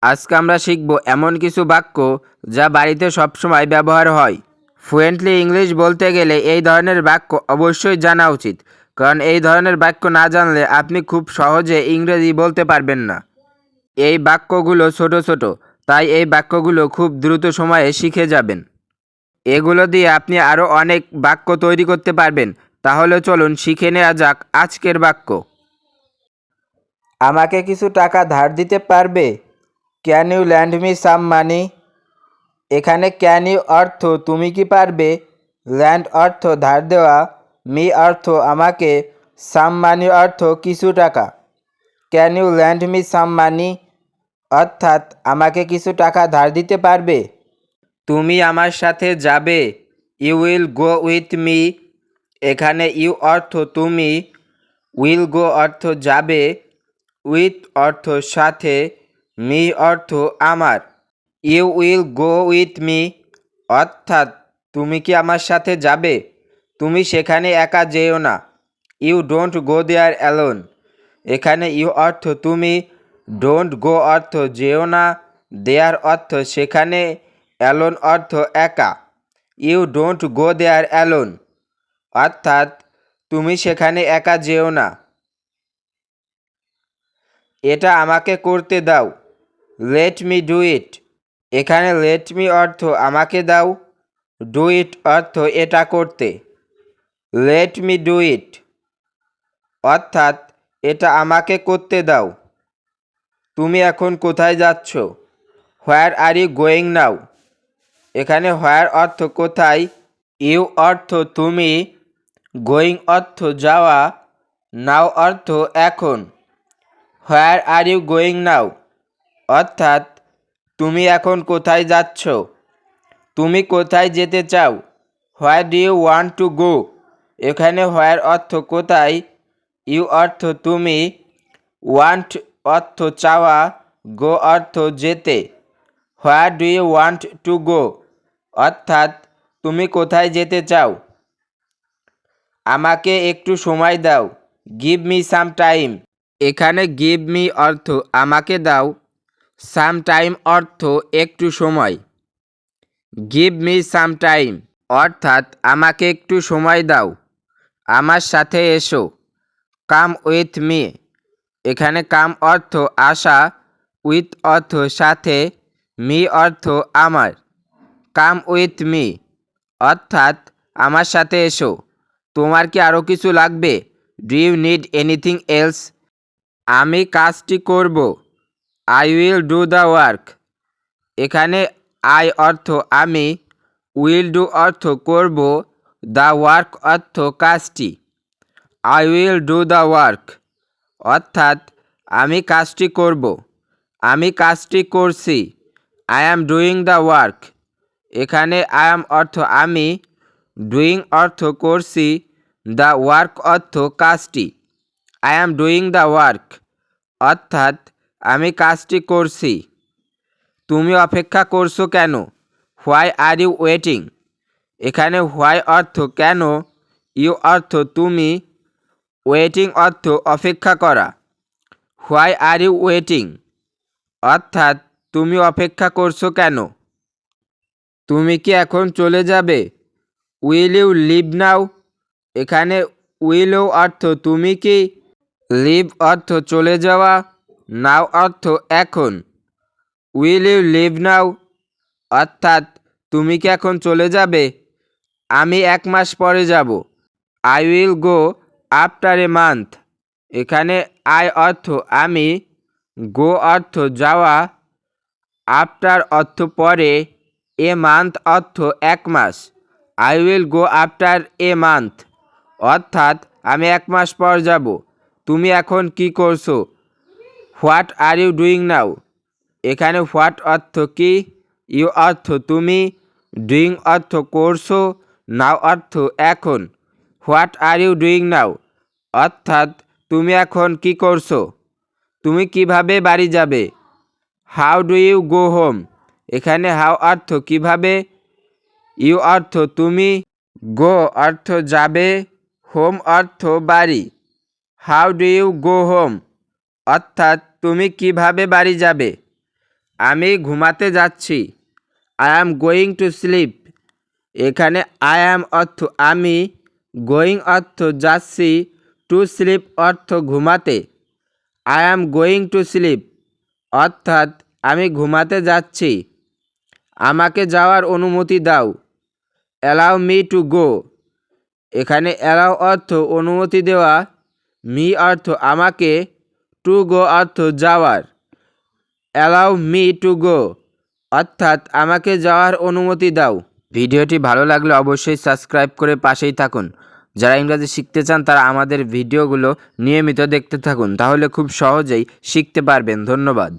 আজকে আমরা শিখব এমন কিছু বাক্য যা বাড়িতে সবসময় ব্যবহার হয়। ফ্লুয়েন্টলি ইংলিশ বলতে গেলে এই ধরনের বাক্য অবশ্যই জানা উচিত, কারণ এই ধরনের বাক্য না জানলে আপনি খুব সহজে ইংরেজি বলতে পারবেন না। এই বাক্যগুলো ছোট ছোট, তাই এই বাক্যগুলো খুব দ্রুত সময়ে শিখে যাবেন। এগুলো দিয়ে আপনি আরও অনেক বাক্য তৈরি করতে পারবেন। তাহলে চলুন শিখে নেওয়া যাক আজকের বাক্য। আমাকে কিছু টাকা ধার দিতে পারবে? Can you lend me some money? এখানে ক্যান ইউ অর্থ তুমি কি পারবে, ল্যান্ড অর্থ ধার দেওয়া, মি অর্থ আমাকে, সাম মানি অর্থ কিছু টাকা। Can you lend me some money অর্থাৎ আমাকে কিছু টাকা ধার দিতে পারবে? তুমি আমার সাথে যাবে, you will go with me. এখানে ইউ অর্থ তুমি, উইল গো অর্থ যাবে, উইথ অর্থ সাথে, মি অর্থ আমার। You will go with me অর্থাৎ তুমি কি আমার সাথে যাবে? তুমি সেখানে একা যেও না, you don't go there alone. এখানে ইউ অর্থ তুমি, ডোন্ট গো অর্থ যেও না, দেয়ার অর্থ সেখানে, অ্যালোন অর্থ একা। You don't go there alone অর্থাৎ তুমি সেখানে একা যেও না। এটা আমাকে করতে দাও, লেট মি ডু ইট। এখানে লেট মি অর্থ আমাকে দাও, ডু ইট অর্থ এটা করতে। লেট মি ডু ইট অর্থাৎ এটা আমাকে করতে দাও। তুমি এখন কোথায় যাচ্ছ? হোয়ার আর ইউ গোয়িং নাও? এখানে হোয়ার অর্থ কোথায়, ইউ অর্থ তুমি, গোয়িং অর্থ যাওয়া, নাও অর্থ এখন। হোয়ার আর ইউ গোয়িং নাও অর্থাৎ তুমি এখন কোথায় যাচ্ছ? তুমি কোথায় যেতে চাও? Where do you want to go? এখানে হোয়ার অর্থ কোথায়, ইউ অর্থ তুমি, ওয়ান্ট অর্থ চাওয়া, গো অর্থ যেতে। Where do you want to go অর্থাৎ তুমি কোথায় যেতে চাও? আমাকে একটু সময় দাও, গিভ মি সাম টাইম। এখানে গিভ মি অর্থ আমাকে দাও, সাম টাইম অর্থ একটু সময়। গিভ মি সাম টাইম অর্থাৎ আমাকে একটু সময় দাও। আমার সাথে এসো, কাম উইথ মি। এখানে কাম অর্থ আসা, উইথ অর্থ সাথে, মি অর্থ আমার। কাম উইথ মি অর্থাৎ আমার সাথে এসো। তোমার কি আরও কিছু লাগবে? Do you need anything else? আমি কাজটি করব, I will do the work. এখানে আই অর্থ আমি, উইল ডু অর্থ করব, দ্য ওয়ার্ক অর্থ কাজটি। I will do the work অর্থাৎ আমি কাজটি করব। আমি কাজটি করছি, I am doing the work. এখানে আই অ্যাম অর্থ আমি, ডুইং অর্থ করছি, দ্য ওয়ার্ক অর্থ কাজটি। I am doing the work অর্থাৎ আমি কাজটি করছি। তুমি অপেক্ষা করছো কেন? Why are you waiting? এখানে হোয়াই অর্থ কেন, ইউ অর্থ তুমি, ওয়েটিং অর্থ অপেক্ষা করা। হোয়াই আর ইউ ওয়েটিং অর্থাৎ তুমি অপেক্ষা করছো কেন? তুমি কি এখন চলে যাবে? উইল ইউ লিভ নাও? এখানে উইল অর্থ তুমি কি, লিভ অর্থ চলে যাওয়া, নাও অর্থ এখন। উইল ইউ লিভ নাও অর্থাৎ তুমি কি এখন চলে যাবে? আমি 1 মাস পরে যাব, I will go after a month. এখানে আই অর্থ আমি, গো অর্থ যাওয়া, আফটার অর্থ পরে, এ মান্থ অর্থ 1 মাস। I will go after a month অর্থাৎ আমি 1 মাস পর যাব। তুমি এখন কি করছো? What are you doing now? এখানে হোয়াট অর্থ কি, ইউ অর্থ তুমি, ডুইং অর্থ করছো, নাও অর্থ এখন। What are you doing now অর্থাৎ তুমি এখন কি করছো? তুমি কিভাবে বাড়ি যাবে? How do you go home? এখানে হাউ অর্থ কিভাবে, ইউ অর্থ তুমি, গো অর্থ যাবে, হোম অর্থ বাড়ি। How do you go home অর্থাৎ তুমি কিভাবে বাড়ি যাবে। আমি ঘুমাতে যাচ্ছি। I am going to sleep. এখানে আই অ্যাম অর্থ আমি, গোয়িং অর্থ যাচ্ছি, টু স্লিপ অর্থ ঘুমাতে। I am going to sleep অর্থাৎ আমি ঘুমাতে যাচ্ছি। আমাকে যাওয়ার অনুমতি দাও। Allow me to go. এখানে অ্যালাউ অর্থ অনুমতি দেওয়া, মি অর্থ আমাকে, টু গো অর্থ যাওয়ার। অ্যালাউ মি টু গো অর্থাৎ আমাকে যাওয়ার অনুমতি দাও। ভিডিওটি ভালো লাগলে অবশ্যই সাবস্ক্রাইব করে পাশেই থাকুন। যারা ইংরেজি শিখতে চান তারা আমাদের ভিডিওগুলো নিয়মিত দেখতে থাকুন, তাহলে খুব সহজেই শিখতে পারবেন। ধন্যবাদ।